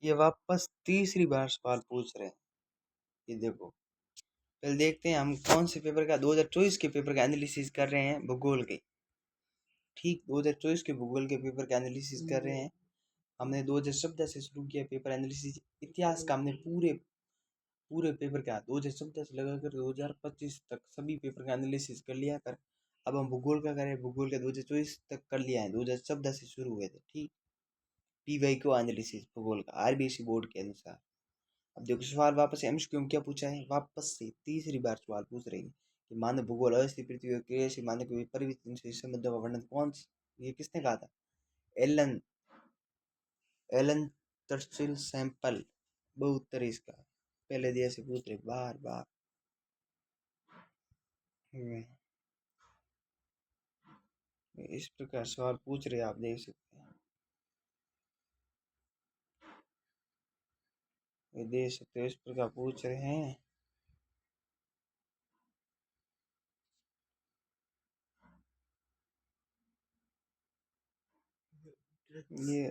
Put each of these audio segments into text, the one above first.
ये वापस तीसरी बार सवाल पूछ रहे हैं। ये देखो, पहले देखते हैं हम कौन से पेपर का 2024 के पेपर का एनालिसिस कर रहे हैं, भूगोल के। ठीक, 2024 के भूगोल के पेपर का एनालिसिस कर रहे हैं। हमने 2017 से शुरू किया पेपर एनालिसिस। इतिहास का हमने पूरे पूरे पेपर का 2017 से लगाकर 2025 तक सभी पेपर का एनालिसिस कर लिया कर। अब हम भूगोल का करें, भूगोल का 2024 तक कर लिया है, 2017 से शुरू हुए थे। ठीक, पीवाई को एनालिसिस भूगोल का आरबीएससी बोर्ड के अनुसार। अब देखो सवाल वापस से एमसीक्यू में क्या पूछा है, वापस से तीसरी बार सवाल पूछ रहे हैं कि मानव भूगोल अवस्थित पृथ्वी और कृषि मानव के परिवर्तन से संबंधों का वर्णन ये किसने कहा था? एलन एलन टर्चिल सैंपल। बहुत उत्तर है इसका, पहले दिया से पूछ रहे बार बार। इस प्रकार सवाल पूछ रहे, आप देख सकते हैं, ये देख सकते हो, इस प्रकार पूछ रहे हैं। ये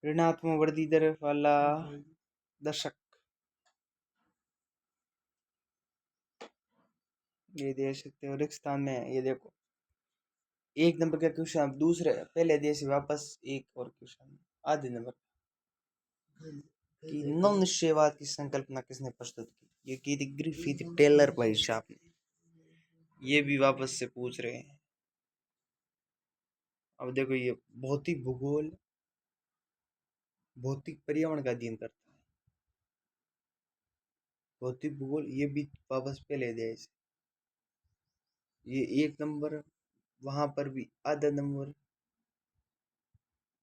ऋणात्मक वृद्धि दर वाला दशक, ये देख सकते हो रिक्त स्थान में। ये देखो एक नंबर का क्वेश्चन, दूसरे पहले देश से वापस एक और क्वेश्चन आधे नंबर की नवनिश्चयवाद की संकल्पना किसने प्रस्तुत की? ये की थी ग्रिफिथ टेलर भाई साहब ने। ये भी वापस से पूछ रहे हैं। अब देखो, ये भौतिक भूगोल, भौतिक पर्यावरण का अध्ययन करता है, भौतिक भूगोल। ये भी वापस पहले देश, ये एक नंबर, वहां पर भी आधा नंबर,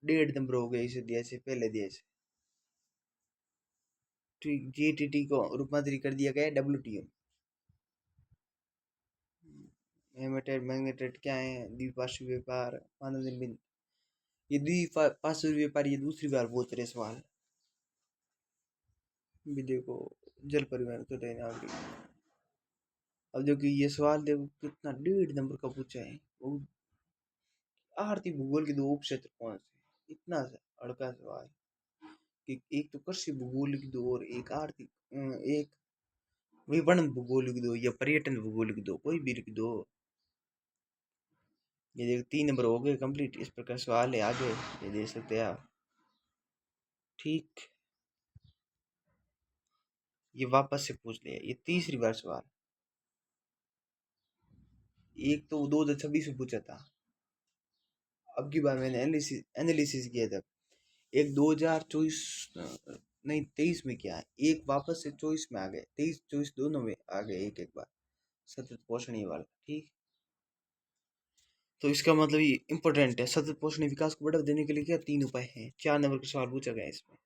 1.5 नंबर हो गए इस दिया से पहले दिया से। ठीक, जीटीटी को रूपांतरित कर दिया गया डब्ल्यूटीओ। हेमेटाइट मैग्नेटाइट क्या है? द्विपार्श्विक व्यापार, मानव निर्मित। ये द्विपार्श्विक व्यापार ये दूसरी बार पूछ रहे सवाल। भी देखो, जल परिवहन तो देना अभी। अब देखो ये सवाल देखो कितना 1.5 नंबर का पूछा है। आर्थिक भूगोल के 2 उपक्षेत्र कौन से? इतना सा अड़का सवाल कि एक तो कृषि भूगोलिक 2 और एक आर्थिक, एक विपणन भूगोलिक 2 या पर्यटन भूगोलिक 2, कोई भी लिख दो। ये देखो 3 नंबर हो गए कंप्लीट। इस प्रकार सवाल है आगे, ये देख सकते हैं आप। ठीक, ये वापस से पूछ लिया, ये तीसरी बार सवाल। एक तो 2026 में पूछा था, अब की बार मैंने एनालिसिस किया था। एक 2024 नहीं 23 में किया है, एक वापस से 24 में आ गए, 23 24 दोनों में आ गए एक एक बार सतत पोषणीय वाला। ठीक, तो इसका मतलब ये इंपॉर्टेंट है। सतत पोषणीय विकास को बढ़ावा देने के लिए क्या 3 उपाय हैं? 4 नंबर का सवाल पूछा गया इसमें।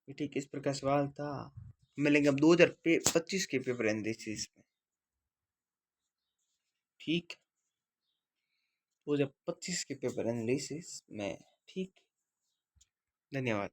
ठीक, इस प्रकार सवाल था। मिलेंगे अब 2025 के पेपर एनालिसिस में। ठीक, 2025 के पेपर एनालिसिस में। ठीक, धन्यवाद।